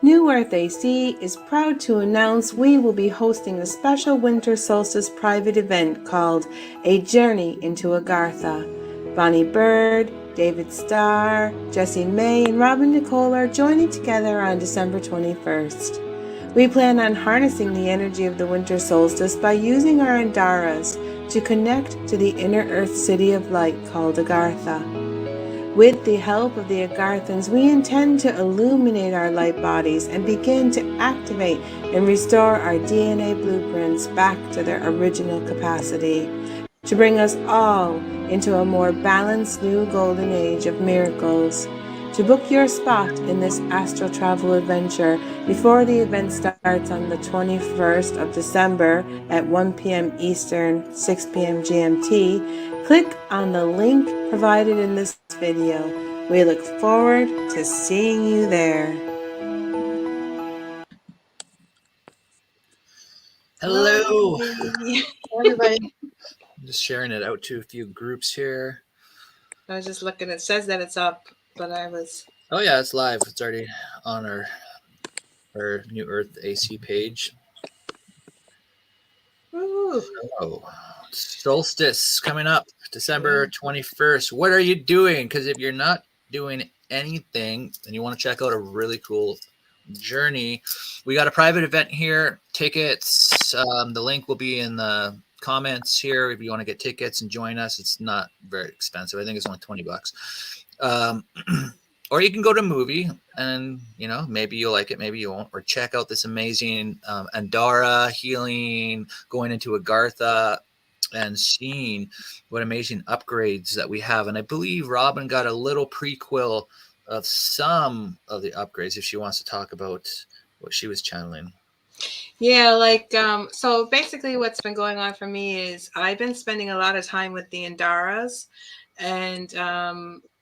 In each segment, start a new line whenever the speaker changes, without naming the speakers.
New Earth AC is proud to announce we will be hosting a special winter solstice private event called A Journey into Agartha. Bonnie Burd, David Starr, Jessie May, and Robin Nicole are joining together on December 21st. We plan on harnessing the energy of the winter solstice by using our Andaras to connect to the inner earth city of light called Agartha. With the help of the Agarthans, we intend to illuminate our light bodies and begin to activate and restore our DNA blueprints back to their original capacity, to bring us all into a more balanced new golden age of miracles. To book your spot in this astral travel adventure before the event starts on the 21st of December at 1 p.m. Eastern, 6 p.m. GMT, click on the link provided in this video. We look forward to seeing you there.
Hello.
Hey, everybody.
I'm just sharing it out to a few groups here.
I was just looking. It says that it's up, but I was.
Oh yeah, it's live. It's already on our New Earth AC page.
Woo.
So, solstice coming up, December 21st. What are you doing? Because if you're not doing anything and you want to check out a really cool journey, we got a private event here. Tickets. The link will be in the comments here if you want to get tickets and join us. It's not very expensive. I think it's only $20. Or you can go to a movie and, you know, maybe you'll like it, maybe you won't, or check out this amazing Andara healing, going into Agartha and seeing what amazing upgrades that we have. And I believe Robin got a little prequel of some of the upgrades if she wants to talk about what she was channeling.
Yeah, like, so basically what's been going on for me is I've been spending a lot of time with the Andaras, and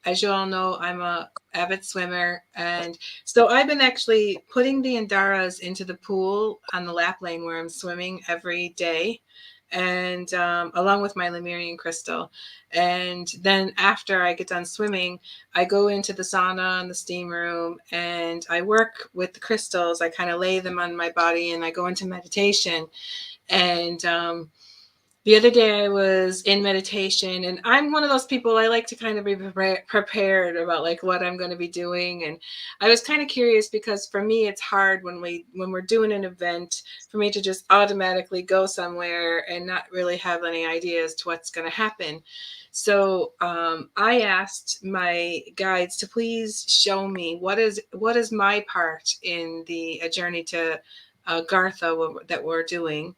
as you all know, I'm a avid swimmer, and so I've been actually putting the Andaras into the pool on the lap lane where I'm swimming every day, and along with my Lemurian crystal. And then after I get done swimming, I go into the sauna and the steam room and I work with the crystals. I kind of lay them on my body and I go into meditation. And the other day I was in meditation, and I'm one of those people, I like to kind of be prepared about like what I'm going to be doing. And I was kind of curious because for me, it's hard when we're doing an event for me to just automatically go somewhere and not really have any ideas to what's going to happen. So I asked my guides to please show me what is my part in the journey to Gartha that we're doing.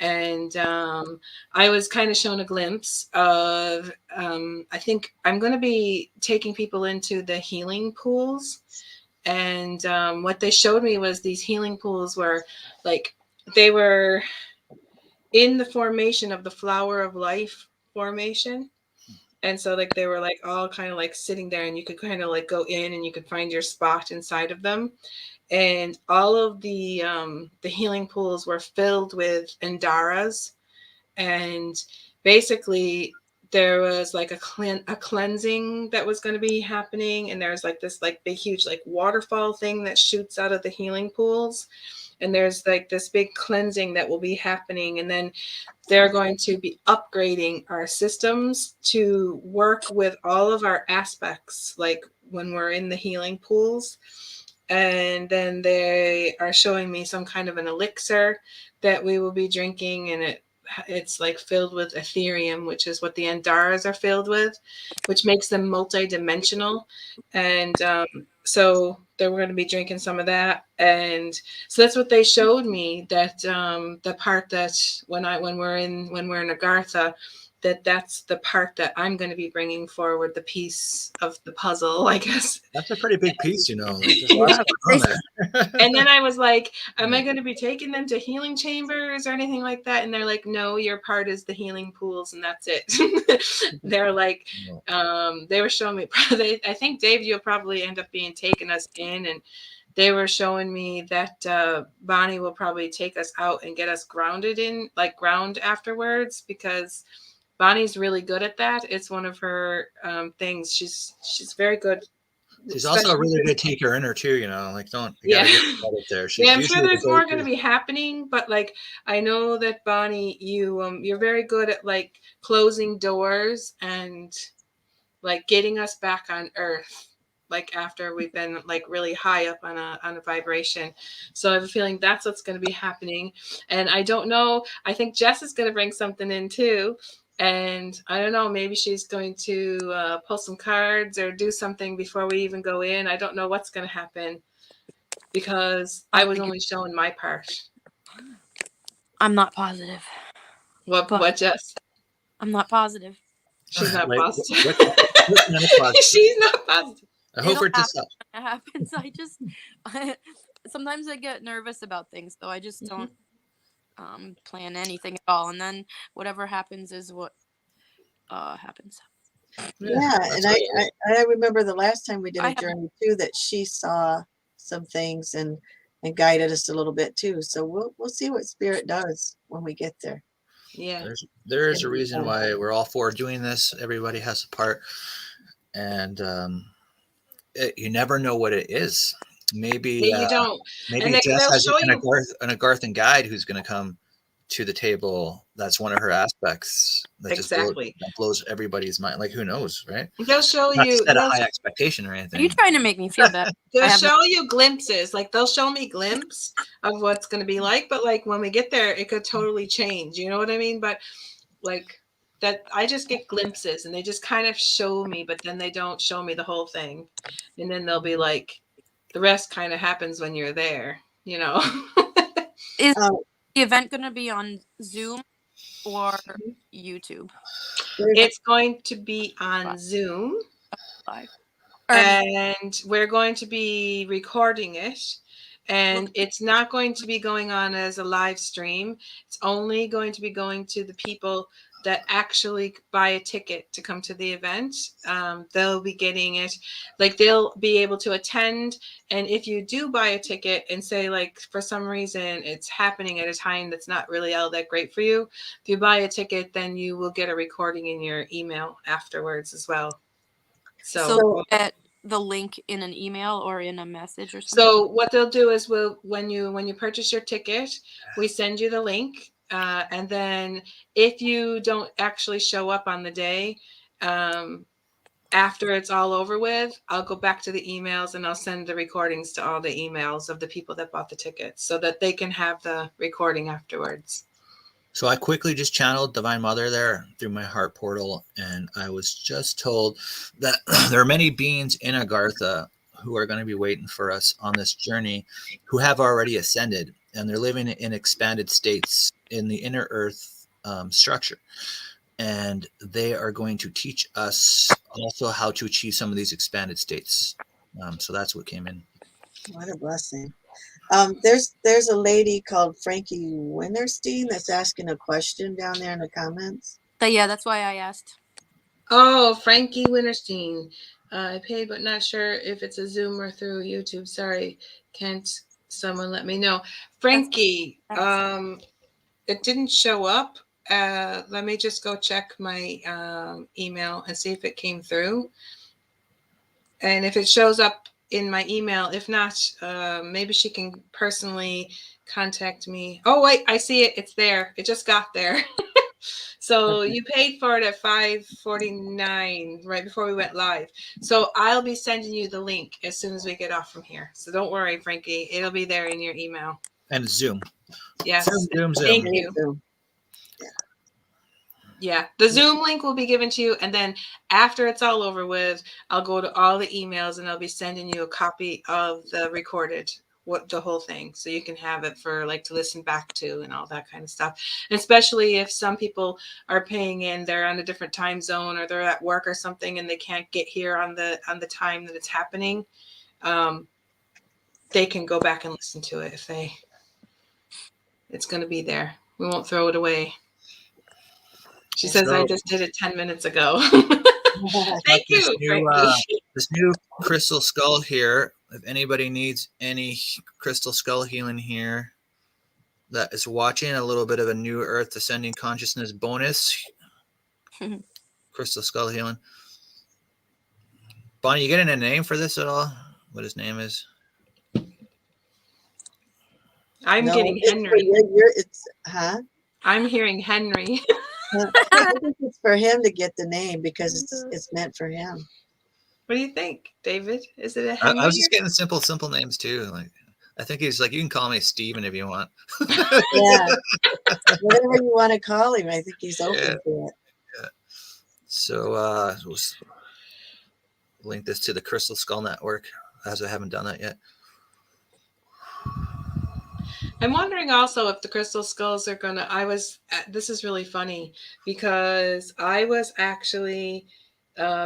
And I was kind of shown a glimpse of, I think I'm going to be taking people into the healing pools. And what they showed me was these healing pools were like, they were in the formation of the flower of life formation. And so like they were like all kind of like sitting there, and you could kind of like go in and you could find your spot inside of them. And all of the healing pools were filled with Andaras. And basically there was like a cleansing that was going to be happening, and there's like this like big huge like waterfall thing that shoots out of the healing pools, and there's like this big cleansing that will be happening. And then they're going to be upgrading our systems to work with all of our aspects, like when we're in the healing pools. And then they are showing me some kind of an elixir that we will be drinking, and it's like filled with Ethereum, which is what the Andaras are filled with, which makes them multidimensional. And so they were going to be drinking some of that. And so that's what they showed me, that the part that when we're in Agartha, that's the part that I'm going to be bringing forward, the piece of the puzzle, I guess.
That's a pretty big piece, you know.
And then I was like, am I going to be taking them to healing chambers or anything like that? And they're like, no, your part is the healing pools, and that's it. They're like, they were showing me, I think, Dave, you'll probably end up being taking us in, and they were showing me that Bonnie will probably take us out and get us grounded afterwards, because Bonnie's really good at that. It's one of her things. She's very good
She's also a really good taker in her too, you know. Like, don't you
Yeah.
gotta give her credit there. She's
Yeah, I'm sure
usually
there's
the
more going to
go-to.
be happening, but like I know that Bonnie, you're very good at like closing doors and like getting us back on Earth, like after we've been like really high up on a vibration. So I have a feeling that's what's going to be happening. And I don't know. I think Jess is going to bring something in too. And I don't know, maybe she's going to pull some cards or do something before we even go in. I don't know what's going to happen because I was only showing my part.
I'm not positive.
What, Jess?
I'm not positive.
She's not
Like,
positive.
what kind of positive?
She's not positive.
I hope
It'll
for just
happen when it happens. I just sometimes I get nervous about things, so I just don't plan anything at all, and then whatever happens is what happens.
Yeah, and I remember the last time we did
I
a
have-
journey too that she saw some things and guided us a little bit too. So we'll see what spirit does when we get there.
Yeah.
There is
It'll
a
be
reason
fun.
why we're all for doing this. Everybody has a part, and you never know what it is. Maybe
Yeah, you don't.
maybe
And
Jess
they'll
has
show
an
you.
Agarthan guide who's going to come to the table. That's one of her aspects that
Exactly.
that blows everybody's mind. Like, who knows, right?
They'll show
Not to
you.
set a high expectation or
Are you
anything.
trying to make me feel bad?
They'll
I have
show you glimpses. Like they'll show me glimpse of what's going to be like, but like when we get there, it could totally change. You know what I mean? But like that, I just get glimpses, and they just kind of show me, but then they don't show me the whole thing. And then they'll be like, the rest kind of happens when you're there. You know.
Is
Um,
the event going to be on Zoom or YouTube
It's going to be on Zoom.
live? Or, I mean,
And we're going to be recording it, and it's not going to be going on as a live stream. It's only going to be going to the people that actually buy a ticket to come to the event. They'll be getting it, like they'll be able to attend. And if you do buy a ticket and say like for some reason it's happening at a time that's not really all that great for you, if you buy a ticket, then you will get a recording in your email afterwards as well.
so get the link in an email or in a message or something.
So what they'll do is when you purchase your ticket, we send you the link, and then if you don't actually show up on the day, after it's all over with, I'll go back to the emails and I'll send the recordings to all the emails of the people that bought the tickets so that they can have the recording afterwards.
So I quickly just channeled Divine Mother there through my heart portal, and I was just told that there are many beings in Agartha who are going to be waiting for us on this journey, who have already ascended, and they're living in expanded states in the inner earth structure. And they are going to teach us also how to achieve some of these expanded states. So that's what came in.
What a blessing. There's a lady called Frankie Winterstein that's asking a question down there in the comments.
Yeah, that's why I asked.
Oh, Frankie Winterstein. I paid, but not sure if it's a Zoom or through YouTube. Sorry, can't someone let me know? Frankie, it didn't show up. Let me just go check my email and see if it came through. And if it shows up in my email, if not, maybe she can personally contact me. Oh, wait, I see it. It's there. It just got there. So
Okay.
you paid for it at $5.49 right before we went live. So I'll be sending you the link as soon as we get off from here. So don't worry, Frankie. It'll be there in your email.
And Zoom.
Yes.
Zoom.
Thank you.
Zoom.
Yeah. The Zoom link will be given to you. And then after it's all over with, I'll go to all the emails and I'll be sending you a copy of the recorded the whole thing, so you can have it for like to listen back to and all that kind of stuff. And especially if some people are paying in, they're on a different time zone or they're at work or something and they can't get here on the time that it's happening, they can go back and listen to it if it's going to be there. We won't throw it away. She says I just did it 10 minutes ago. Thank you, Frankie.
This new crystal skull here. If anybody needs any crystal skull healing here that is watching, a little bit of a new Earth Ascending Consciousness bonus. Crystal skull healing. Bonnie, you getting a name for this at all? What his name is?
I'm
No,
getting
it's for
Henry.
it's
I'm hearing Henry.
I think it's for him to get the name because it's meant for him.
What do you think, David? Is it a
I
Henry?
was just getting simple names too. Like, I think he's like, you can call me Steven if you want.
Yeah, whatever you want to call him, I think he's open
Yeah.
to it.
Yeah. So we'll link this to the Crystal Skull Network, as I haven't done that yet.
I'm wondering also if the crystal skulls are gonna. This is really funny because I was actually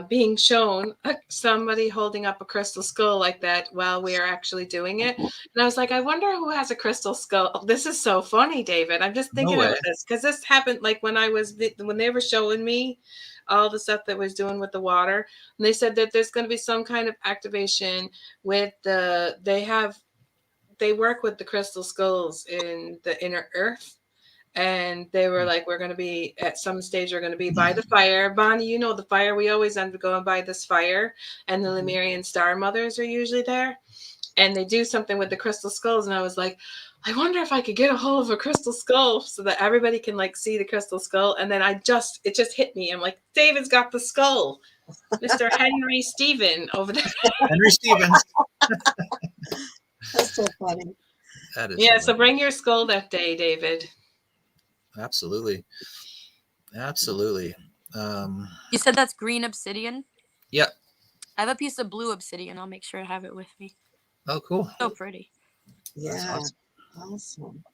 being shown somebody holding up a crystal skull like that while we are actually doing it, and I was like, I wonder who has a crystal skull. This is so funny, David. I'm just thinking
No
about
way.
this because this happened like when they were showing me all the stuff that was doing with the water, and they said that there's going to be some kind of activation with they work with the crystal skulls in the inner earth. And they were like, we're going to be at some stage, we're going to be by the fire. Bonnie, you know the fire. We always end up going by this fire. And the Lemurian star mothers are usually there. And they do something with the crystal skulls. And I was like, I wonder if I could get a hold of a crystal skull so that everybody can like see the crystal skull. And then it just hit me. I'm like, David's got the skull. Mr. Henry Stephen over there.
Henry Stevens.
That's so funny.
That is
Yeah, so bring your skull that day, David.
Absolutely.
You said that's green obsidian?
Yeah.
I have a piece of blue obsidian. I'll make sure to have it with me.
Oh, cool.
So pretty.
Yeah,
Awesome.
awesome.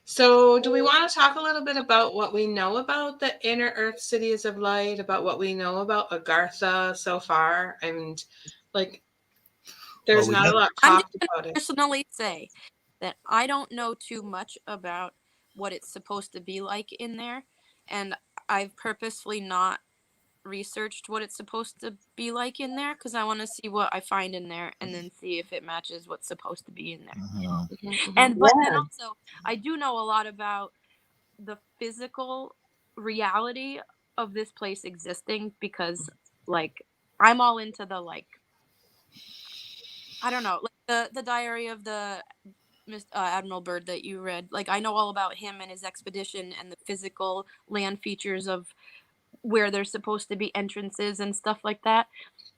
So do we want to talk a little bit about what we know about the inner earth cities of light, about what we know about Agartha so far? And like, there's
Well, we
not
have-
a lot
I'm
talked
just
about
gonna
it.
personally say that I don't know too much about what it's supposed to be like in there, and I've purposefully not researched what it's supposed to be like in there because I want to see what I find in there and then see if it matches what's supposed to be in there.
Mhm.
And but then
Yeah.
also I do know a lot about the physical reality of this place existing because like I'm all into the like I don't know, like the diary of the Admiral Burd that you read. Like I know all about him and his expedition and the physical land features of where there's supposed to be entrances and stuff like that.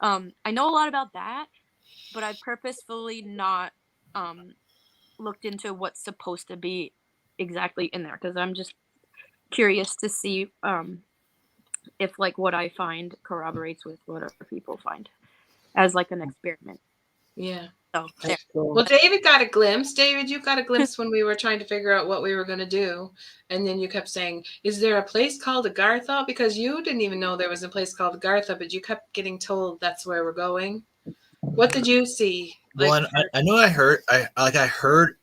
I know a lot about that, but I purposefully not looked into what's supposed to be exactly in there because I'm just curious to see if like what I find corroborates with what other people find as like an experiment.
Yeah.
So there.
That's cool.
Well, David got a glimpse. David, you got a glimpse when we were trying to figure out what we were going to do. And then you kept saying, is there a place called Agartha? Because you didn't even know there was a place called Agartha, but you kept getting told that's where we're going. What did you see?
Well,
Like,
and I know I heard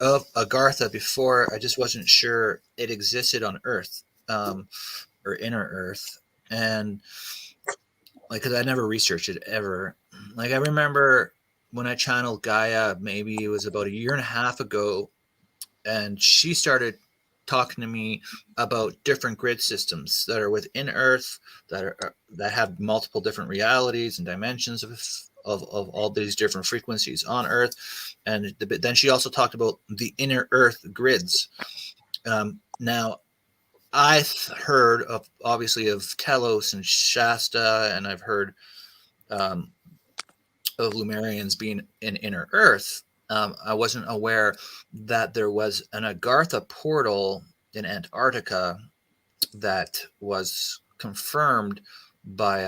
of Agartha before. I just wasn't sure it existed on Earth, or inner Earth, and like because I never researched it ever. Like I remember when I channeled Gaia, maybe it was about a year and a half ago, and she started talking to me about different grid systems that are within Earth that have multiple different realities and dimensions of all these different frequencies on Earth. And then she also talked about the inner Earth grids. Now, I've heard of obviously of Telos and Shasta, and I've heard of Lumerians being in inner Earth. I wasn't aware that there was an Agartha portal in Antarctica that was confirmed by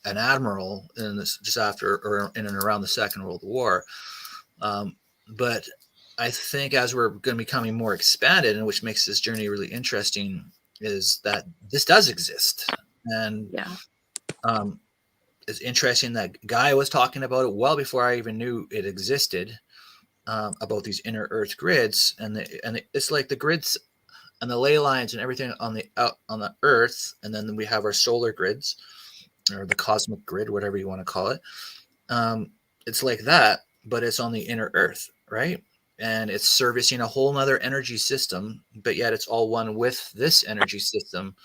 an admiral in this just after or in and around the Second World War. But I think as we're going to be becoming more expanded, and which makes this journey really interesting, is that this does exist. And
Yeah.
it's interesting that Guy was talking about it well before I even knew it existed, about these inner Earth grids, and it's like the grids and the ley lines and everything on the Earth, and then we have our solar grids or the cosmic grid, whatever you want to call it. It's like that, but it's on the inner Earth, right? And it's servicing a whole nother energy system, but yet it's all one with this energy system,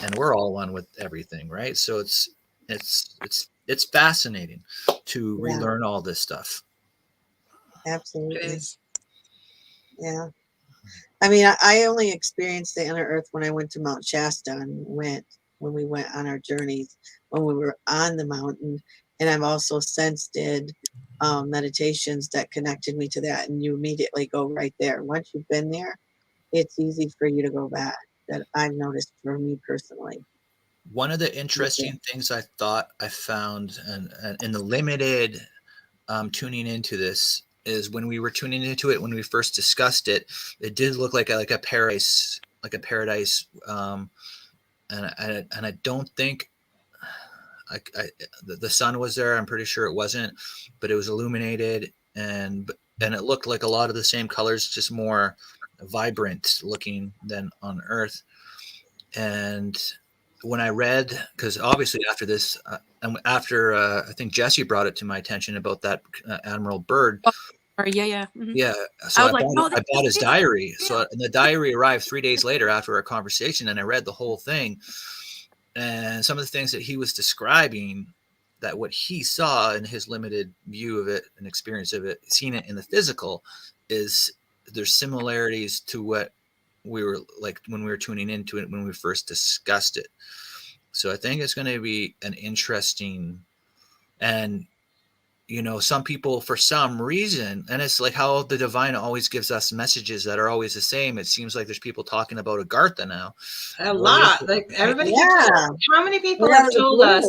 and we're all one with everything, right? So it's it's fascinating to
Yeah.
relearn all this stuff.
It
Absolutely.
is.
Yeah. I mean, I only experienced the inner earth when I went to Mount Shasta and when we went on our journeys, when we were on the mountain. And I've also since did meditations that connected me to that. And you immediately go right there. Once you've been there, it's easy for you to go back. That I've noticed for me personally.
One of the interesting things I thought I found and in the limited tuning into this is when we were tuning into it, when we first discussed it, it did look like a paradise, and I don't think the sun was there. I'm pretty sure it wasn't, but it was illuminated, and it looked like a lot of the same colors, just more vibrant looking than on Earth. And when I read, because obviously after this, and after I think Jessie brought it to my attention about that Admiral Burd.
Or yeah.
Yeah. So
I was like, oh,
I bought his diary. Yeah. So the diary arrived 3 days later after our conversation, and I read the whole thing. And some of the things that he was describing, that what he saw in his limited view of it and experience of it, seeing it in the physical, is there's similarities to what we were like when we were tuning into it when we first discussed it. So I think it's going to be an interesting, and some people for some reason, and it's like how the divine always gives us messages that are always the same. It seems like there's people talking about Agartha now.
A lot. Like everybody keeps how many people
Yeah,
have told us,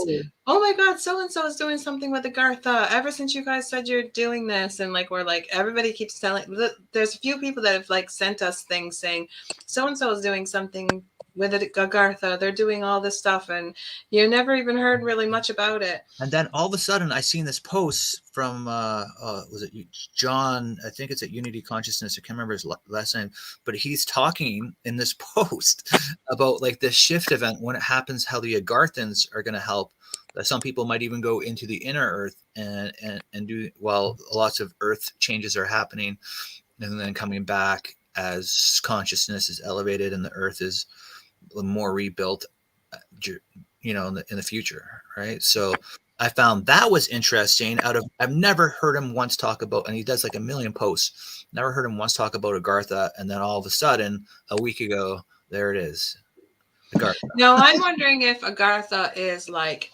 oh my God, so-and-so is doing something with Agartha ever since you guys said you're doing this. And like, we're like, everybody keeps telling, there's a few people that have like sent us things saying so-and-so is doing something with it, Agartha. They're doing all this stuff, and you never even heard really much about it.
And then all of a sudden, I seen this post from was it John? I think it's at Unity Consciousness. I can't remember his last name, but he's talking in this post about like this shift event when it happens, how the Agarthans are going to help. Some people might even go into the inner Earth and do, while lots of Earth changes are happening, and then coming back as consciousness is elevated and the Earth is more rebuilt, in the future, right? So I found that was interesting. I've never heard him once talk about, and he does like a million posts, never heard him once talk about Agartha, and then all of a sudden, a week ago, there it is, Agartha.
No, I'm wondering if Agartha is like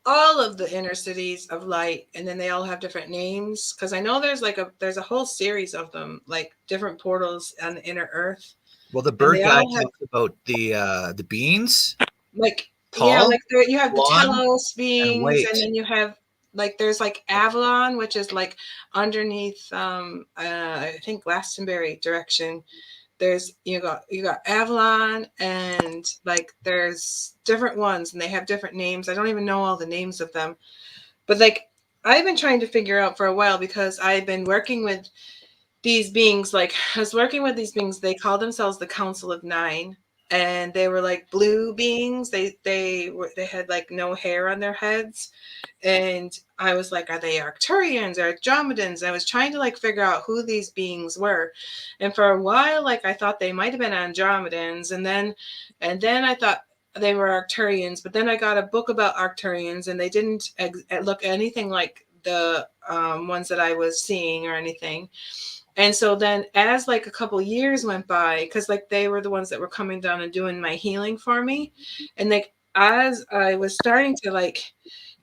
all of the inner cities of light, and then they all have different names, because I know there's a whole series of them, like different portals on the inner Earth.
Well, the Burd guy talks about the beings,
like
tall,
yeah, like you have the
blonde,
Telos beings, and then you have like there's like Avalon, which is like underneath I think Glastonbury direction. There's you got Avalon, and like there's different ones, and they have different names. I don't even know all the names of them, but like I've been trying to figure out for a while, because I've been working with these beings. Like I was working with these beings. They call themselves the Council of Nine, and they were like blue beings. They had like no hair on their heads, and I was like, are they Arcturians or Andromedans? I was trying to like figure out who these beings were, and for a while, like I thought they might have been Andromedans, and then I thought they were Arcturians, but then I got a book about Arcturians, and they didn't look anything like the ones that I was seeing or anything. And so then as like a couple years went by, because like they were the ones that were coming down and doing my healing for me, and like as I was starting to like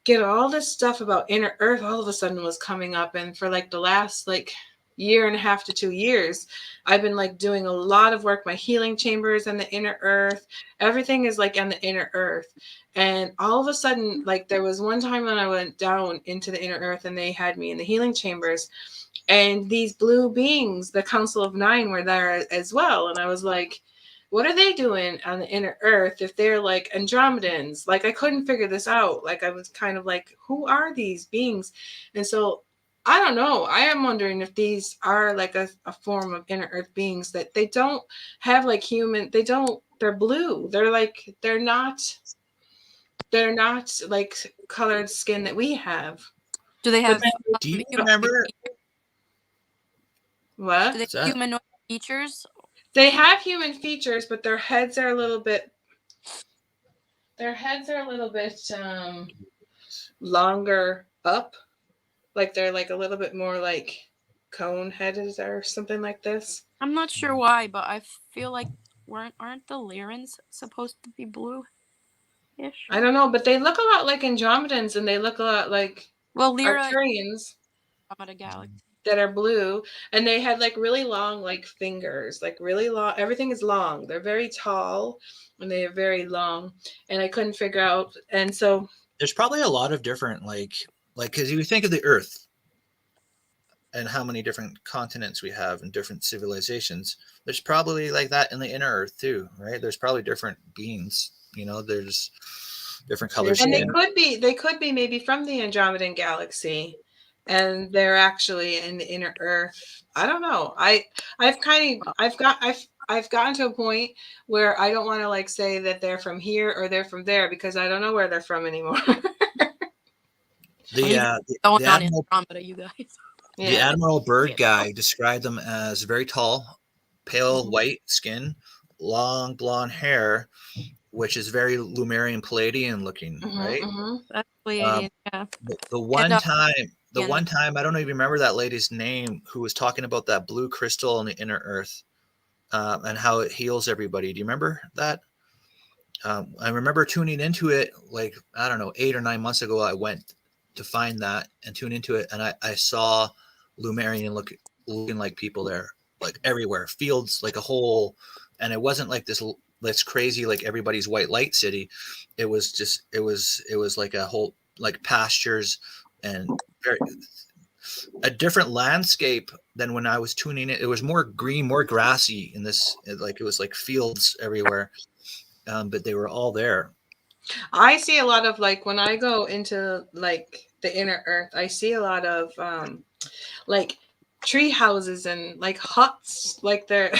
get all this stuff about inner Earth, all of a sudden was coming up. And for like the last like year and a half to 2 years, I've been like doing a lot of work. My healing chambers and the inner Earth, everything is like on the inner Earth. And all of a sudden, like there was one time when I went down into the inner Earth, and they had me in the healing chambers, and these blue beings, the Council of Nine, were there as well. And I was like, what are they doing on the inner Earth if they're like Andromedans? Like I couldn't figure this out. Like I was kind of like, who are these beings? And so I don't know. I am wondering if these are like a form of inner Earth beings, that they don't have like human, they're blue. They're not like colored skin that we have.
Do they have
do you remember
what?
Do they have humanoid features?
They have human features, but their heads are a little bit longer up, like they're like a little bit more like cone headed or something like this.
I'm not sure why, but I feel like aren't the Lyrans supposed to be blue-ish?
I don't know, but they look a lot like Andromedans, and they look a lot like
Well, Lyra
Arcturians
Andromeda Galaxy.
that are blue, and they had like really long like fingers, like really long. Everything is long. They're very tall, and they are very long. And I couldn't figure out. And so
There's probably a lot of different like because you think of the Earth and how many different continents we have and different civilizations. There's probably like that in the inner Earth too, right? There's probably different beings. There's different colors.
and they could be maybe from the Andromedan galaxy, and they're actually in the inner Earth. I don't know. I've gotten to a point where I don't want to like say that they're from here or they're from there, because I don't know where they're from anymore.
Going on
Admiral,
Andromeda, you guys.
the Admiral Burd guy described them as very tall, pale white skin, long blonde hair, which is very Lemurian Palladian looking, right?
That's Pleiadian, yeah.
The one time, I don't even remember that lady's name, who was talking about that blue crystal in the inner Earth, and how it heals everybody. Do you remember that? I remember tuning into it, like, I don't know, 8 or 9 months ago. I went to find that and tune into it, and I saw Lemurian looking like people there, like everywhere, fields, like a whole, and it wasn't like this crazy, like everybody's white light city. It was just, it was like a whole, like pastures and a different landscape than when I was tuning it. It was more green, more grassy in this, like it was like fields everywhere, but they were all there.
I see a lot of like when I go into like the inner Earth, I see a lot of like tree houses and like huts, like they're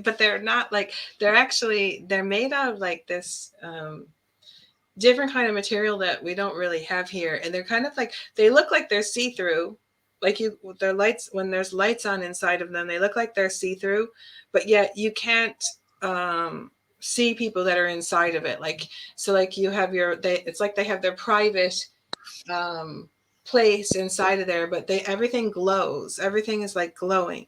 but they're not like, they're made out of like this different kind of material that we don't really have here, and they're kind of like, they look like they're see-through, like their lights, when there's lights on inside of them, they look like they're see-through, but yet you can't see people that are inside of it. Like, so like you have it's like they have their private place inside of there, but everything glows. Everything is like glowing.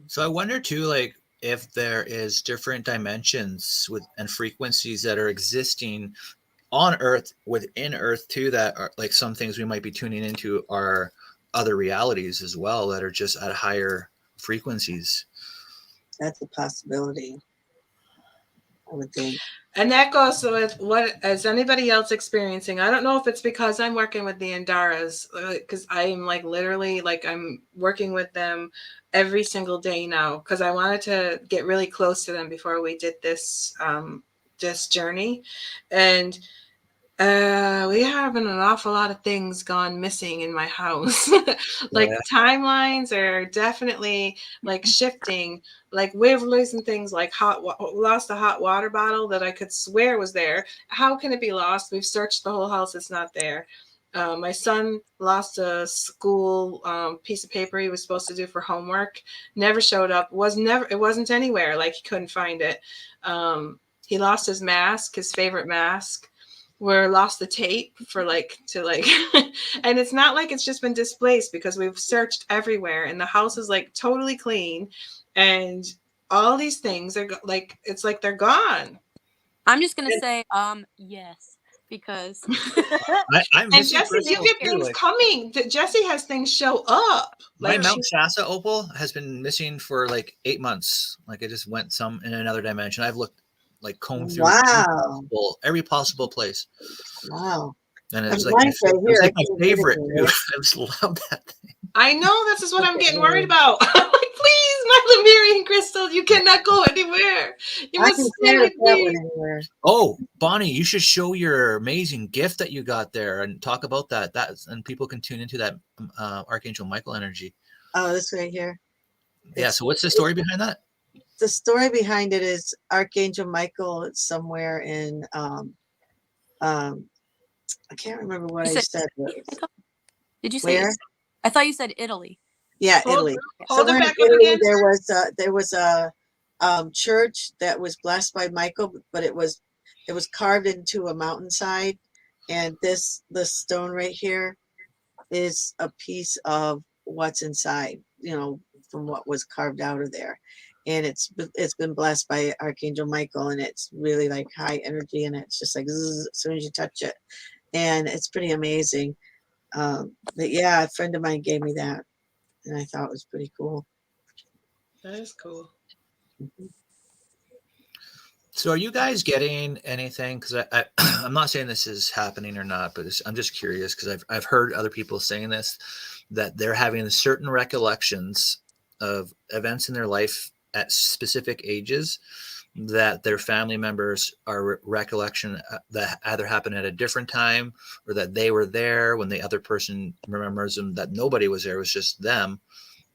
So I wonder too, like if there is different dimensions and frequencies that are existing on Earth, within Earth too, that are like some things we might be tuning into are other realities as well that are just at higher frequencies.
That's a possibility, I would think.
And that goes with what is anybody else experiencing. I don't know if it's because I'm working with the Andaras, because I'm like literally like I'm working with them every single day now, because I wanted to get really close to them before we did this this journey. And we having an awful lot of things gone missing in my house. Like timelines are definitely like shifting. Like we're losing things like lost a hot water bottle that I could swear was there. How can it be lost? We've searched the whole house. It's not there. My son lost a school piece of paper he was supposed to do for homework. Never showed up. It wasn't anywhere. Like he couldn't find it. He lost his mask, his favorite mask. We're lost the tape for and it's not like it's just been displaced, because we've searched everywhere and the house is like totally clean, and all these things are like, it's like they're gone.
I'm just gonna say yes, because
I'm
and Jessie, you get things coming. Jessie has things show up.
My Mount Shasta opal has been missing for like 8 months. Like it just went some in another dimension. I've looked, like combed through every possible place.
Wow.
And it's like my favorite. Dude. I just love that thing.
I know, this is what I'm getting worried about. I'm like, please, my Lemurian crystal, you cannot go anywhere. You must stay with me.
Oh, Bonnie, you should show your amazing gift that you got there and talk about that. And people can tune into that Archangel Michael energy.
Oh, this right here.
Yeah. So what's the story behind that?
The story behind it is Archangel Michael. It's somewhere in I can't remember what I said.
Did you say
where?
I thought you said Italy.
Yeah, Italy.
Hold it back
Italy,
again.
there was a church that was blessed by Michael, but it was carved into a mountainside, And this stone right here is a piece of what's inside, from what was carved out of there. And it's been blessed by Archangel Michael, and it's really like high energy, and it's just like zzz, as soon as you touch it, and it's pretty amazing. But yeah, a friend of mine gave me that, and I thought it was pretty cool.
That is cool.
So are you guys getting anything? Because I'm not saying this is happening or not, but I'm just curious because I've heard other people saying this, that they're having certain recollections of events in their life at specific ages that their family members are recollection that either happened at a different time or that they were there when the other person remembers them, that nobody was there, it was just them.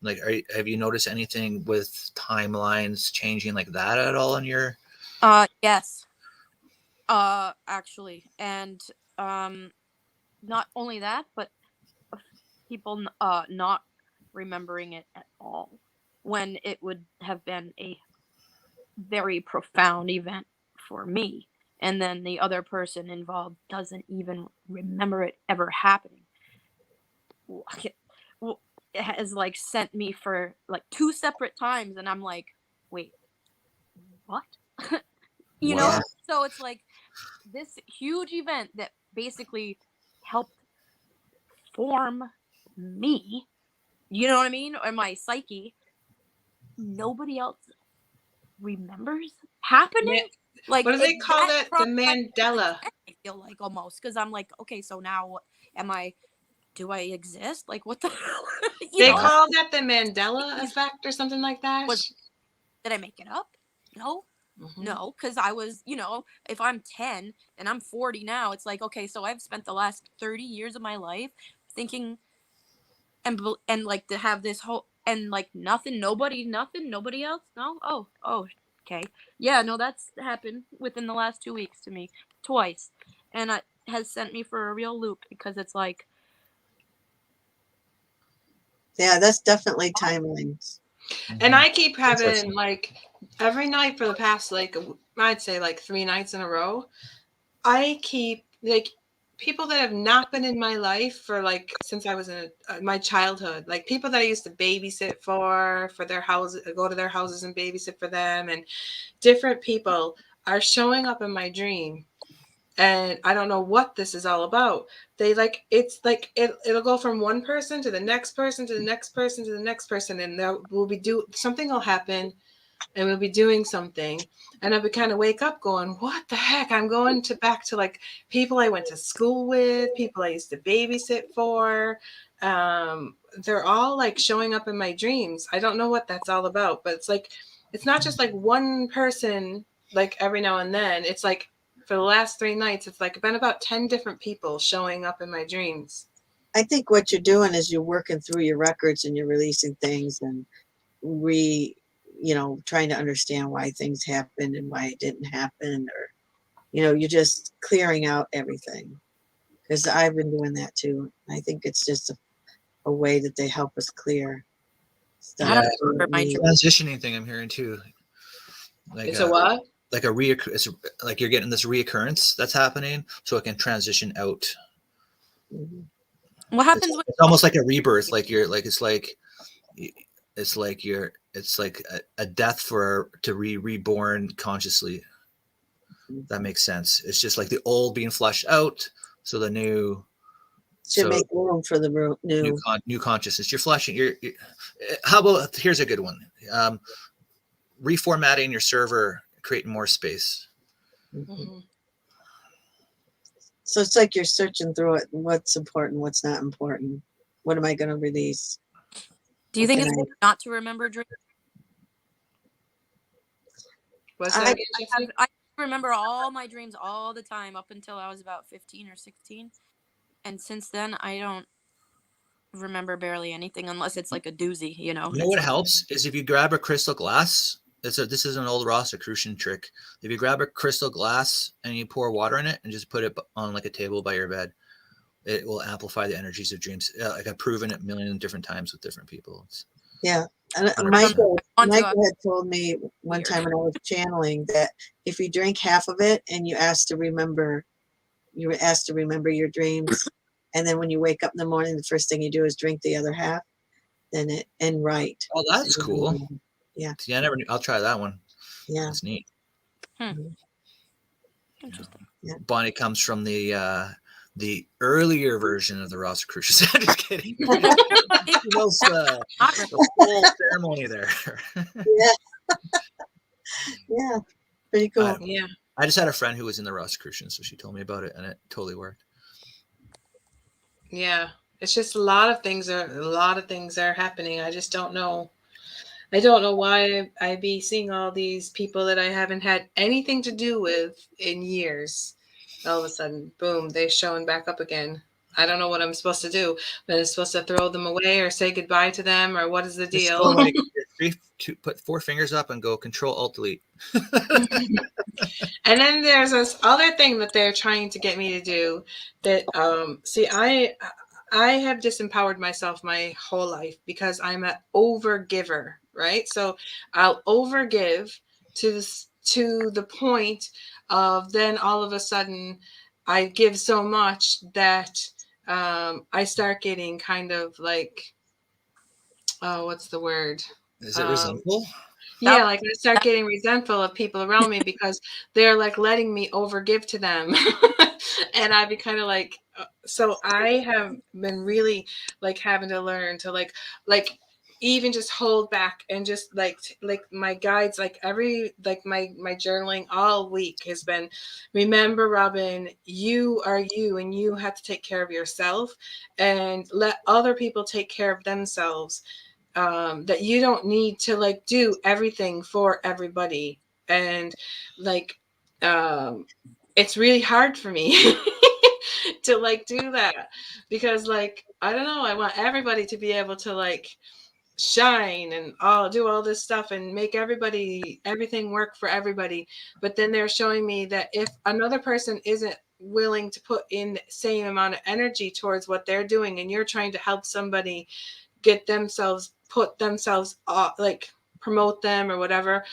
Like, have you noticed anything with timelines changing like that at all in your...
Yes. Actually, and not only that, but people not remembering it at all when it would have been a very profound event for me, and then the other person involved doesn't even remember it ever happening. It has like sent me for like 2 separate times, and I'm like, wait, what? You know?
Wow.
So it's like this huge event that basically helped form me, you know what I mean? Or my psyche. Nobody else remembers happening. Like,
What do they call that? The Mandela.
I feel like almost, because I'm like, okay, so now do I exist? Like, what the hell?
They call that the Mandela effect or something like that.
Did I make it up? No.
Mm-hmm.
No, because I was, if I'm 10 and I'm 40 now, it's like, okay, so I've spent the last 30 years of my life thinking and like to have this whole, and like nothing, nobody else. No. Oh, okay. Yeah, no, that's happened within the last 2 weeks to me twice. And it has sent me for a real loop, because it's like,
Yeah, that's definitely timelines.
And I keep having like every night for the past, like, I'd say like 3 nights in a row, I keep like people that have not been in my life for like since I was in my childhood, like people that I used to babysit for their houses, go to their houses and babysit for them, and different people are showing up in my dream. And I don't know what this is all about. They like, it's like it'll go from one person to the next person to the next person to the next person, and there will be something will happen, and we'll be doing something, and I'll be kind of wake up going, what the heck? I'm going back to like people I went to school with, people I used to babysit for. They're all like showing up in my dreams. I don't know what that's all about, but it's like, it's not just like one person, like every now and then. It's like for the last 3 nights, it's like been about 10 different people showing up in my dreams.
I think what you're doing is you're working through your records and you're releasing things and trying to understand why things happened and why it didn't happen, or, you're just clearing out everything. Because I've been doing that too. I think it's just a way that they help us clear stuff.
I don't remember my dream.
Transitioning thing I'm hearing too. Like
It's a what?
Like it's like you're getting this reoccurrence that's happening, so it can transition out.
Mm-hmm. What happens?
It's almost like a rebirth. Like it's like a death to reborn consciously. That makes sense. It's just like the old being flushed out, so the new
should make room for the
new consciousness. You're flushing. How about, here's a good one. Reformatting your server, creating more space.
Mm-hmm. So it's like you're searching through it. What's important? What's not important? What am I going to release?
Do you think it's not to remember dreams? I remember all my dreams all the time up until I was about 15 or 16. And since then, I don't remember barely anything unless it's like a doozy,
You know what helps is if you grab a crystal glass. This is an old Rosicrucian trick. If you grab a crystal glass and you pour water in it and just put it on like a table by your bed, it will amplify the energies of dreams. Like I've proven it a million different times with different people.
Yeah. And Michael had told me one time when I was channeling that if you drink half of it and you ask to remember you were asked to remember your dreams, and then when you wake up in the morning, the first thing you do is drink the other half, then and write.
Oh, that's cool.
Yeah.
See, I never knew. I'll try that one.
Yeah.
That's neat.
Interesting.
Yeah.
Bonnie comes from the earlier version of the Rosicrucians. I'm just kidding. She knows the whole ceremony there.
Yeah. Yeah. Pretty cool.
Yeah.
I just had a friend who was in the Rosicrucians, so she told me about it, and it totally worked.
Yeah. It's just a lot of things are happening. I just don't know. I don't know why I be seeing all these people that I haven't had anything to do with in years. All of a sudden, boom, they're showing back up again. I don't know what I'm supposed to do. But I'm supposed to throw them away or say goodbye to them, or what is the
Just
deal?
go like put 4 fingers up and go Control-Alt-Delete.
And then there's this other thing that they're trying to get me to do that see, I have disempowered myself my whole life because I'm an overgiver, right? So I'll overgive to the point of then all of a sudden I give so much that I start getting kind of like, oh, what's the word?
Is it resentful?
Yeah, like I start getting resentful of people around me because they're like letting me overgive to them. And I'd be kind of like, so I have been really like having to learn to like even just hold back and just like my guides, like my journaling all week has been, remember, Robin, you are you and you have to take care of yourself and let other people take care of themselves. That you don't need to like do everything for everybody. And like, it's really hard for me to like do that because like, I don't know, I want everybody to be able to like shine and do all this stuff and make everything work for everybody. But then they're showing me that if another person isn't willing to put in the same amount of energy towards what they're doing and you're trying to help somebody put themselves like promote them or whatever,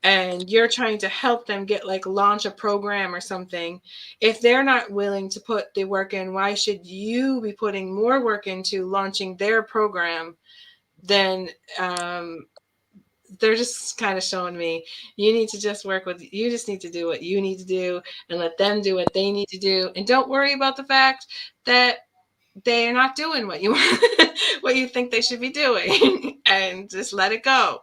and you're trying to help them get like launch a program or something, if they're not willing to put the work in, why should you be putting more work into launching their program? Then they're just kind of showing me you just need to do what you need to do and let them do what they need to do, and don't worry about the fact that they're not doing what you what you think they should be doing. And just let it go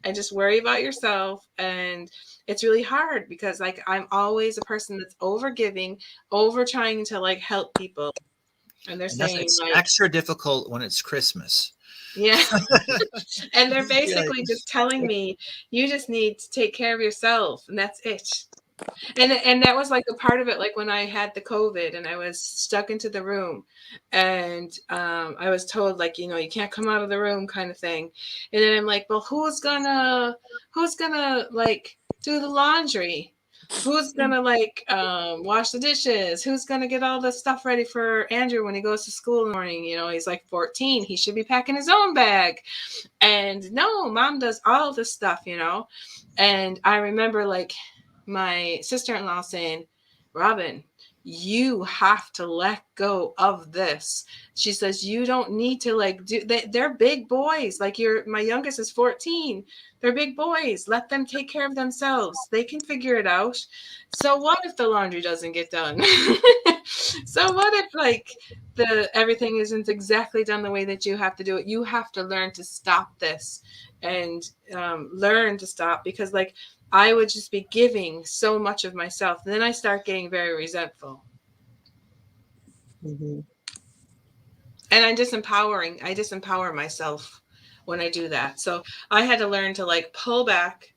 and just worry about yourself. And it's really hard because like I'm always a person that's over giving, over trying to like help people, and they're saying
it's
like
extra difficult when it's Christmas.
Yeah. And they're basically just telling me you just need to take care of yourself and that's it. And that was like a part of it, like when I had the COVID and I was stuck into the room and I was told like, you can't come out of the room kind of thing. And then I'm like, well, who's gonna like do the laundry? Who's gonna like wash the dishes? Who's gonna get all the stuff ready for Andrew when he goes to school in the morning? He's like 14. He should be packing his own bag. And no, mom does all this stuff, And I remember like my sister-in-law saying, Robin, you have to let go of this. She says, you don't need to like they're big boys. Like my youngest is 14. They're big boys. Let them take care of themselves. They can figure it out. So what if the laundry doesn't get done? So what if like everything isn't exactly done the way that you have to do it? You have to learn to stop this and learn to stop, because like I would just be giving so much of myself. And then I start getting very resentful.
Mm-hmm.
And I disempower myself when I do that. So I had to learn to like pull back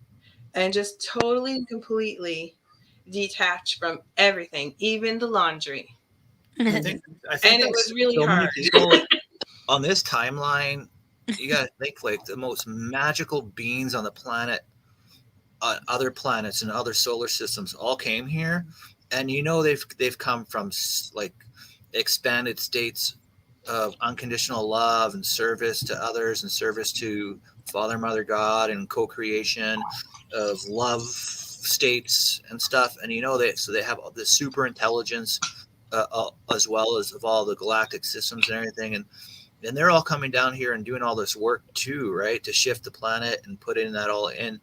and just totally and completely detach from everything, even the laundry.
I think
and it was really
so
hard.
many people, like, on this timeline, you gotta think like the most magical beings on the planet, other planets and other solar systems all came here, and they've come from like expanded states of unconditional love and service to others and service to Father, Mother, God, and co-creation of love states and stuff. And they have this super intelligence as well as of all the galactic systems and everything, and they're all coming down here and doing all this work too, right? To shift the planet and put in that all in.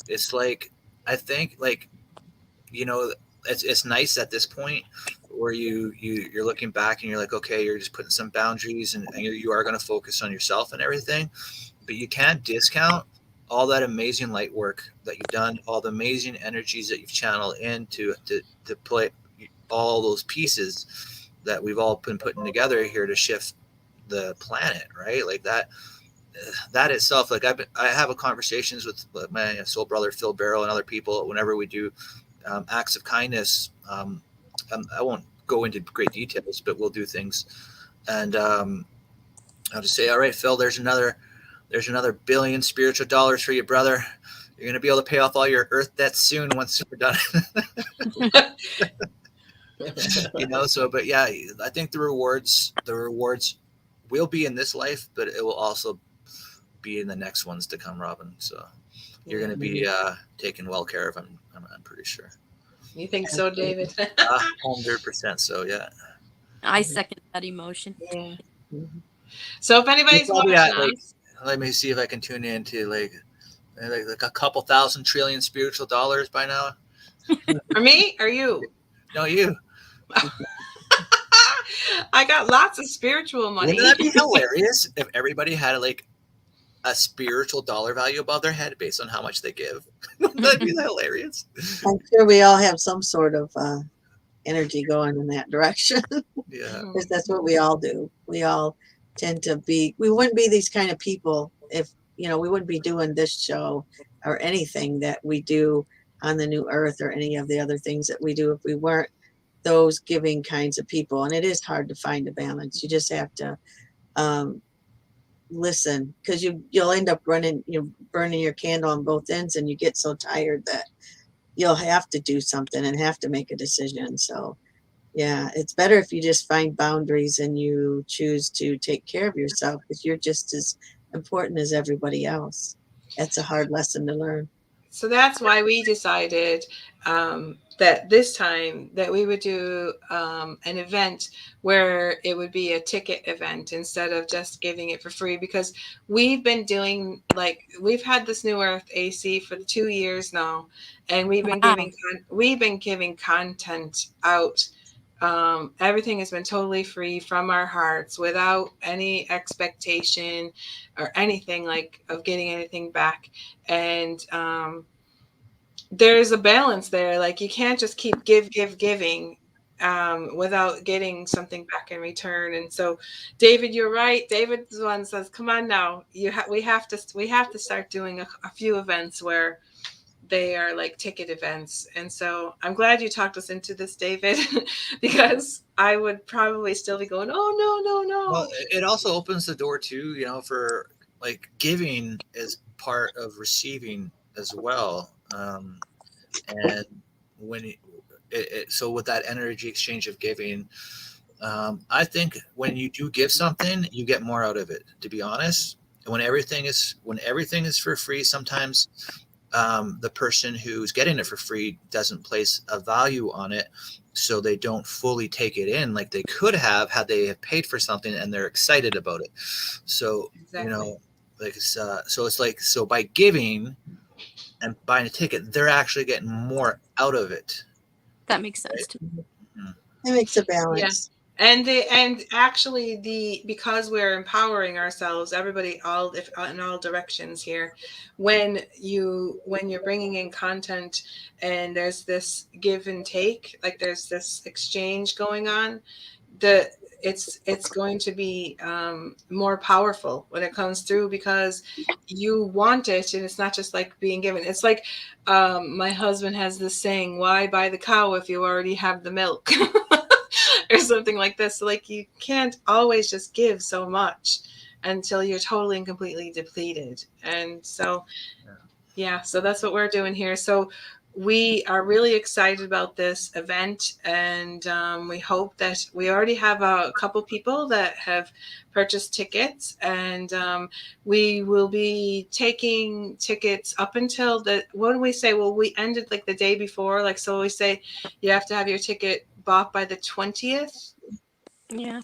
It's like, I think, like, it's nice at this point where you're looking back and you're like, okay, you're just putting some boundaries, and you are going to focus on yourself and everything, but you can't discount all that amazing light work that you've done, all the amazing energies that you've channeled into to play all those pieces that we've all been putting together here to shift the planet, right? Like that itself, like I have a conversations with my soul brother Phil Barrow and other people whenever we do acts of kindness. I won't go into great details, but we'll do things, and I'll just say, all right, Phil, there's another $1 billion spiritual dollars for you, brother. You're gonna be able to pay off all your earth debts soon once we're done. So, but yeah, I think the rewards will be in this life, but it will also be in the next ones to come, Robin. So you're going to be taken well care of. I'm pretty sure.
You think so, David?
100%. So yeah.
I second that emotion.
Yeah. So if anybody's watching us,
let me see if I can tune in to like a couple thousand trillion spiritual dollars by now.
For me or you?
No, you.
I got lots of spiritual money.
Wouldn't that be hilarious if everybody had like a spiritual dollar value above their head based on how much they give? That'd be hilarious.
I'm sure we all have some sort of energy going in that direction.
Yeah.
Because that's what we all do. We all tend to be, we wouldn't be these kind of people if, we wouldn't be doing this show or anything that we do on the New Earth or any of the other things that we do if we weren't those giving kinds of people. And it is hard to find a balance. You just have to listen, because you'll end up burning your candle on both ends, and you get so tired that you'll have to do something and have to make a decision. So yeah, it's better if you just find boundaries and you choose to take care of yourself, because you're just as important as everybody else. That's a hard lesson to learn.
So that's why we decided that this time that we would do an event where it would be a ticket event instead of just giving it for free, because we've been doing, like, we've had this New Earth AC for 2 years now, and we've been giving content out. Everything has been totally free from our hearts without any expectation or anything like of getting anything back. And there's a balance there. Like, you can't just keep giving without getting something back in return. And so, David, you're right. David's the one that says, "Come on now, we have to start doing a few events where they are like ticket events." And so I'm glad you talked us into this, David, because I would probably still be going, "Oh, no."
Well, it also opens the door too, for like giving as part of receiving as well. And when so with that energy exchange of giving, I think when you do give something, you get more out of it, to be honest. When everything is for free, sometimes the person who's getting it for free doesn't place a value on it, so they don't fully take it in like they could have had they have paid for something and they're excited about it. So
Exactly.
So by giving and buying a ticket, they're actually getting more out of it.
That makes sense to me.
It makes a balance.
And actually because we're empowering ourselves, everybody, in all directions here, when you're bringing in content and there's this give and take, like there's this exchange going on, it's going to be more powerful when it comes through, because you want it, and it's not just like being given. It's like my husband has this saying, "Why buy the cow if you already have the milk?" Or something like this. So, like, you can't always just give so much until you're totally and completely depleted. And so, yeah, so that's what we're doing here. So we are really excited about this event, and we hope that we already have a couple people that have purchased tickets, and we will be taking tickets up until what do we say? Well, we ended like the day before. Like, so we say you have to have your ticket bought by the 20th.
Yeah.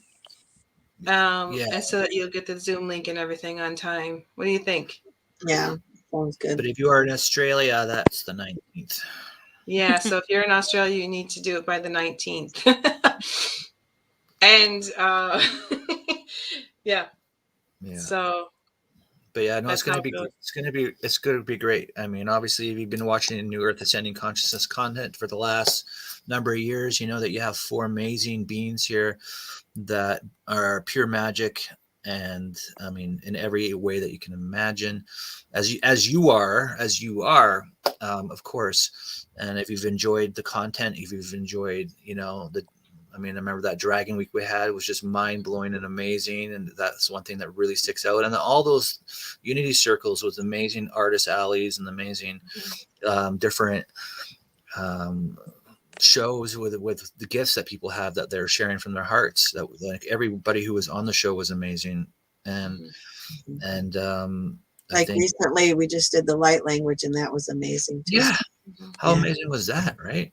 Yeah.
And so that you'll get the Zoom link and everything on time. What do you think?
Yeah, sounds good.
But if you are in Australia, that's the 19th.
Yeah, so if you're in Australia, you need to do it by the 19th. And yeah.
Yeah.
So
But yeah, no,
that's
it's gonna
how it
be
goes.
it's gonna be great. I mean, obviously, if you've been watching New Earth Ascending Consciousness content for the last number of years, you know that you have 4 amazing beings here that are pure magic, and I mean, in every way that you can imagine, as you are, of course. And if you've enjoyed the content, if you've enjoyed, you know, I mean, I remember that Dragon Week we had was just mind blowing and amazing. And that's one thing that really sticks out. And all those unity circles with amazing artist alleys and amazing different shows with the gifts that people have that they're sharing from their hearts. That like everybody who was on the show was amazing. And
Like recently, we just did the light language, and that was amazing too.
Yeah. How
Yeah.
amazing was that, right?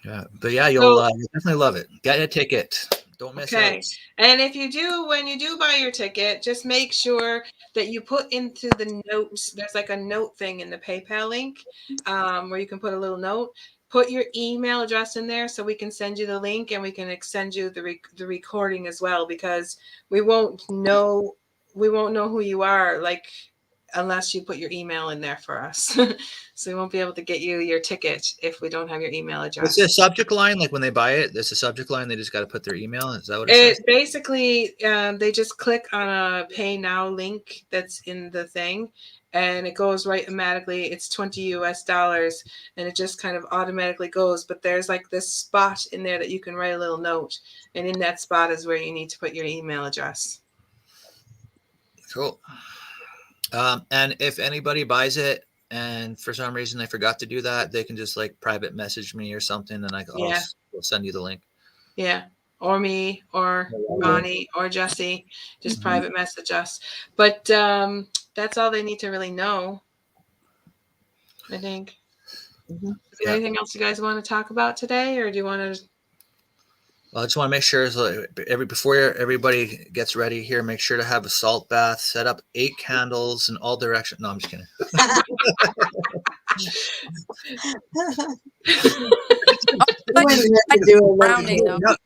Yeah, but yeah, you'll definitely love it. Get a ticket. Don't miss out.
And if you do, when you do buy your ticket, just make sure that you put into the notes. There's like a note thing in the PayPal link where you can put a little note. Put your email address in there so we can send you the link and we can send you the recording as well, because we won't know who you are, like, unless you put your email in there for us. So we won't be able to get you your ticket if we don't have your email address.
It's a subject line, like when they buy it, there's a subject line. They just got to put their email. Is that what it says?
Basically, they just click on a pay now link that's in the thing, and it goes right automatically. It's $20 and it just kind of automatically goes. But there's like this spot in there that you can write a little note, and in that spot is where you need to put your email address.
Cool. And if anybody buys it and for some reason they forgot to do that, they can just like private message me or something, and I'll send you the link.
Yeah, or me, or Bonnie, or Jessie. Just private message us. But that's all they need to really know, I think. Is there anything else you guys want to talk about today, or do you want to?
Well, I just want to make sure before everybody gets ready here, make sure to have a salt bath, set up 8 candles in all directions. No, I'm just kidding.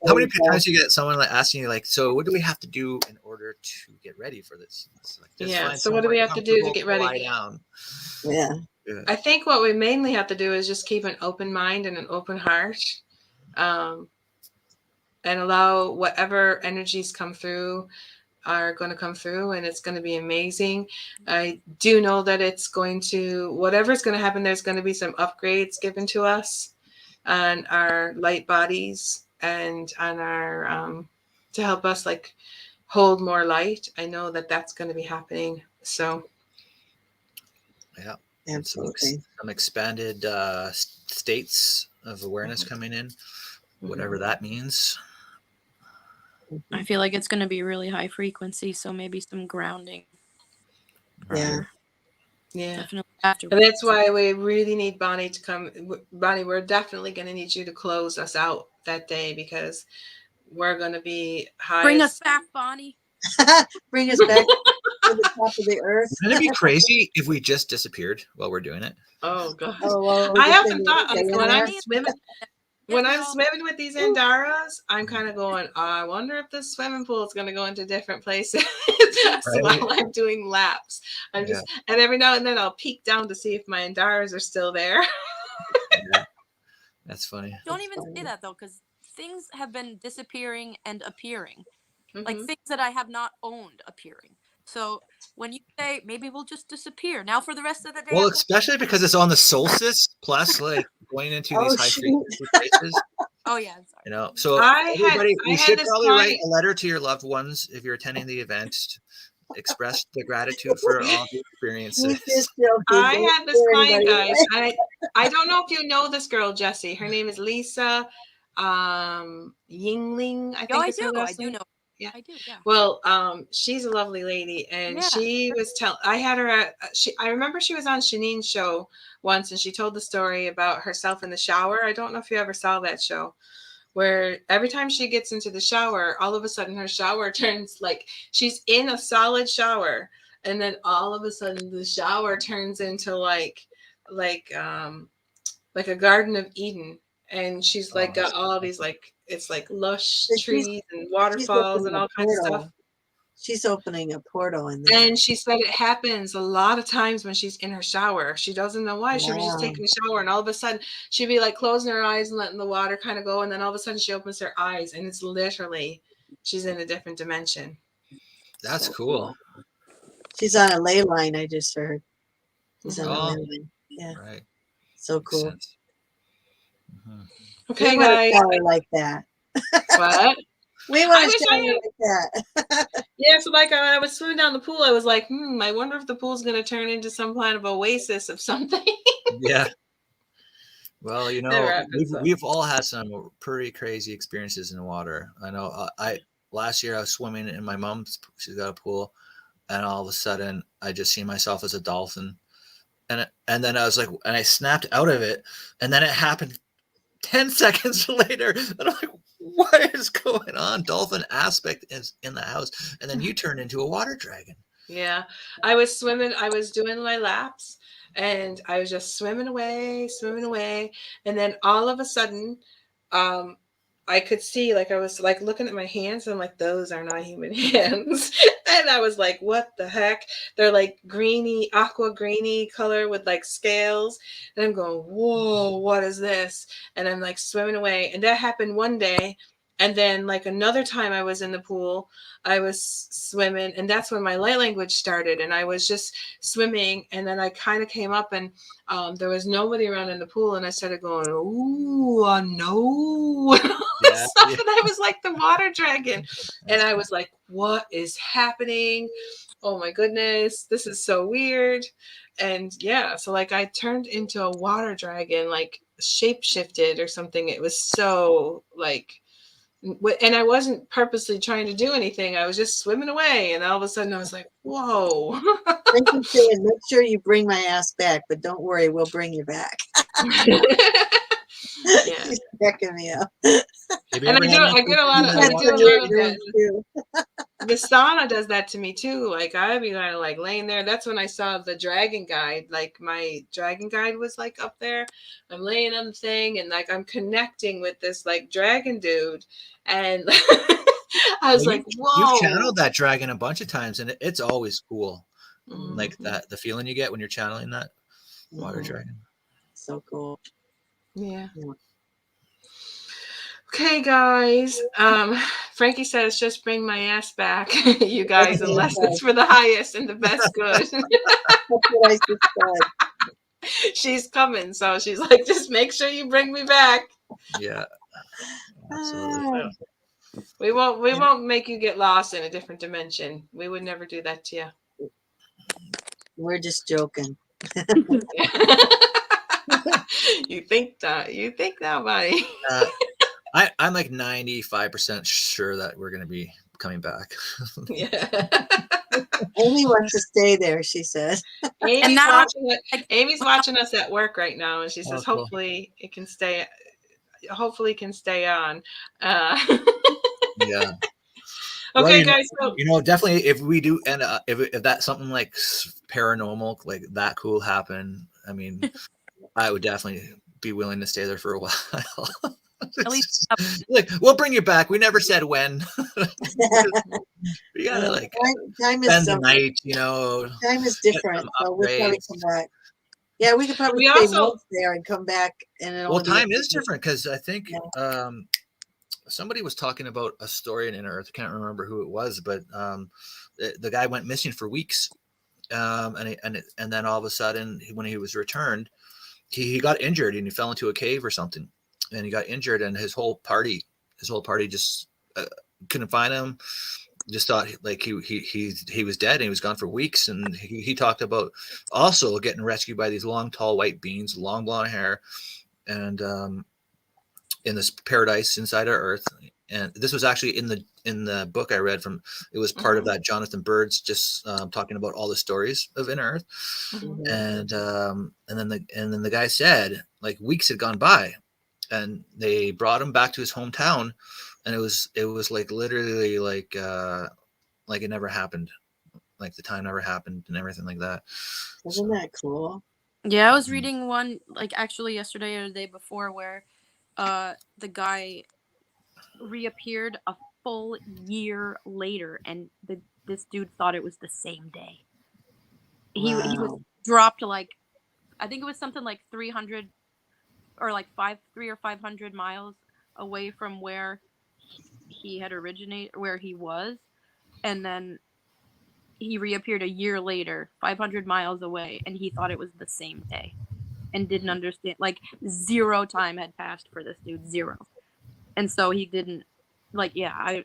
How many times you get someone like asking you like, so what do we have to do in order to get ready for this? Like,
so what do we have to do to get ready?
Lie down.
Yeah.
I think what we mainly have to do is just keep an open mind and an open heart. And allow whatever energies come through are going to come through, and it's going to be amazing. I do know that it's going to, whatever's going to happen, there's going to be some upgrades given to us on our light bodies and on our, to help us like hold more light. I know that that's going to be happening. So.
Yeah.
Absolutely.
Some expanded states of awareness coming in, whatever that means.
I feel like it's going to be really high frequency, so maybe some grounding.
Yeah.
Definitely after.
And that's why we really need Bonnie to come. Bonnie, we're definitely going to need you to close us out that day, because we're going to be high.
Bring us back, Bonnie.
Bring us back to the top of the earth.
Wouldn't it be crazy if we just disappeared while we're doing it?
Oh, God.
Well,
I haven't thought, when I'm swimming. When I'm swimming with these Andaras, I'm kind of going, I wonder if this swimming pool is going to go into different places while I'm doing laps. I'm just, and every now and then I'll peek down to see if my Andaras are still there.
That's funny.
Don't even say that though, because things have been disappearing and appearing. Like things that I have not owned appearing. So when you say maybe we'll just disappear now for the rest of the day.
Well, especially because it's on the solstice, plus like going into these high frequency places.
Oh yeah, I'm sorry.
You know, so you should probably write a letter to your loved ones if you're attending the event. Express the gratitude for all the experiences.
I had this client, guys. I don't know if you know this girl, Jessie. Her name is Lisa Yingling. I
do know. Yeah, I do. Yeah.
Well, she's a lovely lady, and she was I had her. I remember she was on Shanine's show once, and she told the story about herself in the shower. I don't know if you ever saw that show, where every time she gets into the shower, all of a sudden her shower turns like she's in a solid shower, and then all of a sudden the shower turns into like a Garden of Eden, and she's like got all these like it's like lush
But
trees and
she's
waterfalls and
opening a
all kinds of stuff.
portal. She's opening a portal in there.
And she said it happens a lot of times when she's in her shower. She doesn't know why. She'll be just
Wow.
taking a shower, and all of a sudden she'd be like closing her eyes and letting the water kind of go, and then all of a sudden she opens her eyes, and it's literally she's in a different dimension.
That's cool.
She's on a ley line, I just heard. She's on a
Oh.
ley line. Yeah.
Right.
So
Makes
cool.
sense. Mhm.
Okay,
We want a
guys.
shower like that.
What?
We
I
want
wish
a
I
shower
had-
like that.
Yeah, so like when I was swimming down the pool, I was like, I wonder if the pool's going to turn into some kind of oasis of something.
Yeah. Well, you
Never
know,
happened, so.
we've all had some pretty crazy experiences in the water. I know. I last year I was swimming in my mom's. She's got a pool, and all of a sudden I just see myself as a dolphin, and then I was like, and I snapped out of it, and then it happened 10 seconds later, and I'm like, what is going on? Dolphin aspect is in the house, and then you turn into a water dragon.
Yeah, I was swimming. I was doing my laps, and I was just swimming away, and then all of a sudden, I could see like I was like looking at my hands, and I'm like, those are not human hands, and I was like, what the heck? They're like greeny, aqua greeny color with like scales, and I'm going, whoa, what is this? And I'm like swimming away, and that happened one day. And then like another time I was in the pool, I was swimming, and that's when my light language started, and I was just swimming, and then I kind of came up, and there was nobody around in the pool, and I started going, ooh, no.
Yeah,
Stuff, and I was like the water dragon, and I was like, what is happening? Oh my goodness, this is so weird. And yeah, so like I turned into a water dragon, like shape shifted or something. It was so like, and I wasn't purposely trying to do anything. I was just swimming away, and all of a sudden I was like, whoa.
Make sure you bring my ass back, but don't worry, we'll bring you back.
Yeah.
She's cracking me up.
And I do a lot of that. The sauna does that to me too. Like I'd be kind of like laying there. That's when I saw the dragon guide. Like my dragon guide was like up there. I'm laying on the thing, and like I'm connecting with this like dragon dude, and I was like, whoa.
You've channeled that dragon a bunch of times, and it's always cool.
Mm-hmm.
Like that, the feeling you get when you're channeling that water dragon.
So cool.
Yeah. Okay, guys. Frankie says, just bring my ass back, you guys, unless it's for the highest and the best good.
That's what I just said.
She's coming, so she's like, just make sure you bring me back.
Yeah. Absolutely.
We won't make you get lost in a different dimension. We would never do that to you.
We're just joking.
You think that, buddy.
I'm like 95% sure that we're going to be coming back.
Yeah.
Amy wants to stay there, she said.
Amy's watching us at work right now, and she says,
cool.
hopefully it can stay. Hopefully it can stay on.
Yeah.
Okay,
well,
guys. So,
definitely if we do, and if that's something like paranormal, like that cool happen, I mean, I would definitely be willing to stay there for a while.
At least
like we'll bring you back. We never said when. We gotta like
time is
spend the night,
Time is different, so we'll probably come back. Yeah, we could probably stay months there and come back. And
time is different because I think somebody was talking about a story in Inner Earth. I can't remember who it was, but the guy went missing for weeks, and then all of a sudden, when he was returned, he got injured and he fell into a cave or something, and he got injured, and his whole party just couldn't find him. Just thought like he was dead, and he was gone for weeks. And he talked about also getting rescued by these long, tall white beings, long blonde hair, and in this paradise inside our Earth. And this was actually in the book I read from. It was part of that Jonathan Bird's just talking about all the stories of Inner Earth. And then the guy said like weeks had gone by, and they brought him back to his hometown, and it was like literally like it never happened, like the time never happened and everything like that.
Isn't that cool?
Yeah, I was reading one like actually yesterday or the day before where the guy reappeared a full year later, and this dude thought it was the same day. He was
Wow.
dropped like, I think it was something like 300 or like 300 or 500 miles away from where he had originated, where he was, and then he reappeared a year later, 500 miles away, and he thought it was the same day, and didn't understand. Like 0 time had passed for this dude, 0, and so he didn't. Like, yeah, and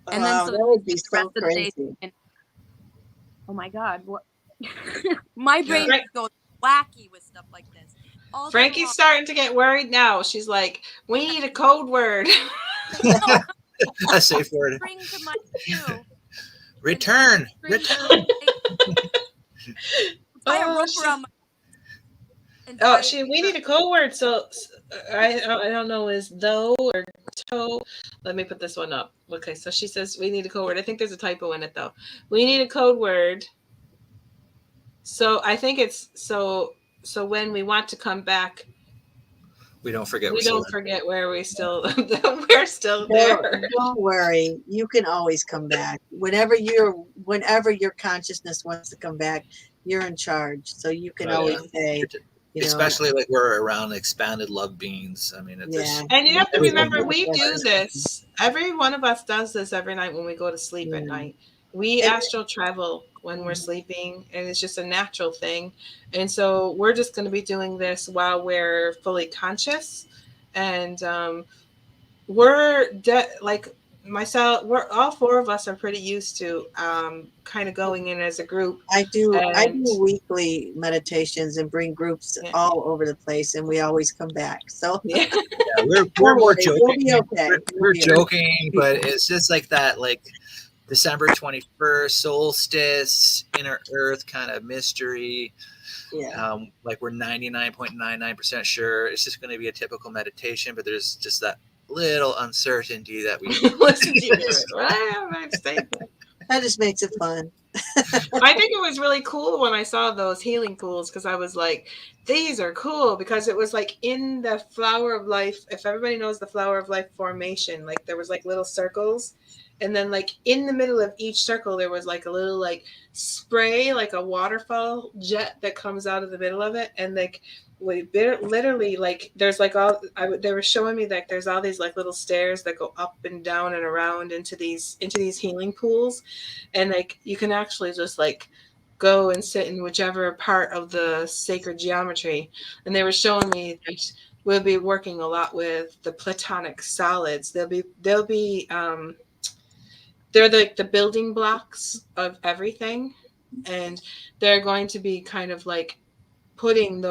then
Wow,
so
that would be
the
so
rest of the day
crazy.
thinking, oh my god, what? My brain
Yeah.
just goes wacky with stuff like this. All day
Frankie's
long.
starting to get worried now. She's like, we need a code word.
A safe word.
Bring to my queue.
Return.
Bring
Return.
tie a
Oh,
rope
she-
around my and
Oh,
tie it
we need a code word. So I don't know, is though or toe. Let me put this one up. Okay, so she says we need a code word. I think there's a typo in it though. We need a code word. So I think it's so when we want to come back,
We don't forget.
we don't forget where we're still there.
Don't worry. You can always come back. Whenever your consciousness wants to come back, you're in charge. So you can
Oh,
always say,
Especially like we're around expanded love beings. I mean,
yeah.
And you have to
Everything
remember, we
is
do
better.
this. Every one of us does this every night when we go to sleep at
Yeah.
night. We
And-
astral travel when we're sleeping, and it's just a natural thing. And so we're just going to be doing this while we're fully conscious. And like myself, we're all 4 of us are pretty used to kind of going in as a group.
I do
And-
weekly meditations and bring groups
Yeah.
all over the place, and we always come back. So
Yeah.
Yeah, we're
don't
more
worry,
joking.
we'll be okay.
We're
We'll be
joking, but it's just like that, like December 21st solstice, inner Earth kind of mystery.
okay. Yeah.
Like we're 99.99% sure it's just going to be a typical meditation, but there's just that little uncertainty that we.
Listen to you. I'm saying that.
That just makes it fun.
I think it was really cool when I saw those healing pools, because I was like, these are cool, because it was like in the flower of life. If everybody knows the flower of life formation, like there was like little circles, and then like in the middle of each circle there was like a little like spray, like a waterfall jet that comes out of the middle of it, and like we literally like there's like they were showing me like there's all these like little stairs that go up and down and around into these healing pools, and like you can actually just like go and sit in whichever part of the sacred geometry. And they were showing me that we'll be working a lot with the platonic solids. They'll be they're like the building blocks of everything, and they're going to be kind of like putting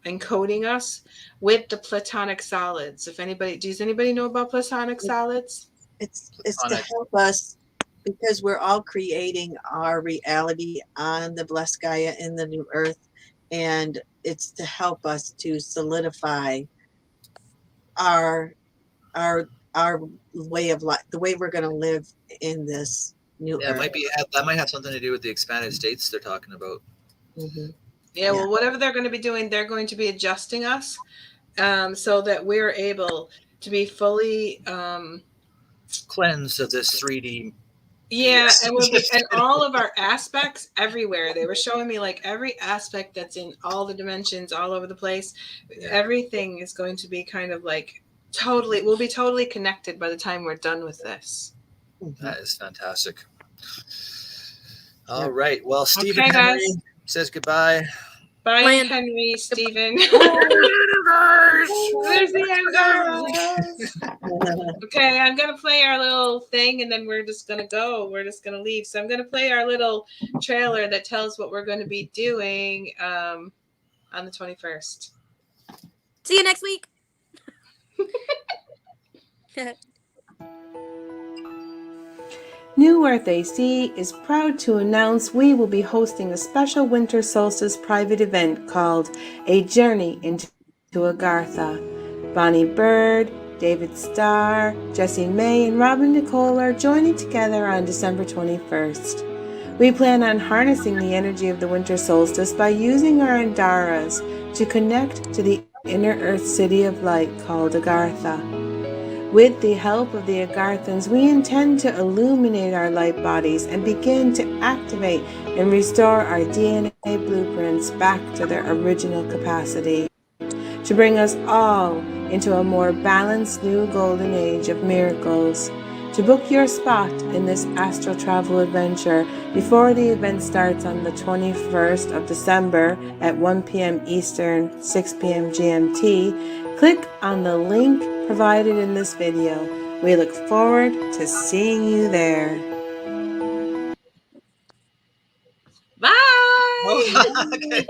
encoding us with the platonic solids. Does anybody know about platonic solids?
It's to help us, because we're all creating our reality on the blessed Gaia in the new earth, and it's to help us to solidify our way of life, the way we're going to live in this new
Yeah,
earth.
that might have something to do with the expanded states they're talking about.
Mm-hmm.
Yeah, well, whatever they're going to be doing, they're going to be adjusting us so that we're able to be fully
Cleansed of this 3D.
Yeah,
Yes.
and all of our aspects everywhere. They were showing me like every aspect that's in all the dimensions all over the place.
Yeah.
Everything is going to be kind of like we'll be totally connected by the time we're done with this.
That is fantastic. All right. Well, Stephen
Okay,
Henry
guys.
says goodbye.
Bye,
Land-
Henry, Stephen.
Universe!
Where's the end? Okay, I'm going to play our little thing, and then we're just going to go. We're just going to leave. So I'm going to play our little trailer that tells what we're going to be doing on the 21st.
See you next week.
New Earth AC is proud to announce we will be hosting a special winter solstice private event called A Journey into Agartha. Bonnie Burd, David Starr, Jessie May, and Nicole are joining together on December 21st. We plan on harnessing the energy of the winter solstice by using our Andaras to connect to the inner earth city of light called Agartha. With the help of the Agarthans, we intend to illuminate our light bodies and begin to activate and restore our DNA blueprints back to their original capacity, to bring us all into a more balanced new golden age of miracles. To book your spot in this astral travel adventure before the event starts on the 21st of December at 1 p.m. Eastern, 6 p.m. GMT, click on the link provided in this video. We look forward to seeing you there.
Bye.
Okay.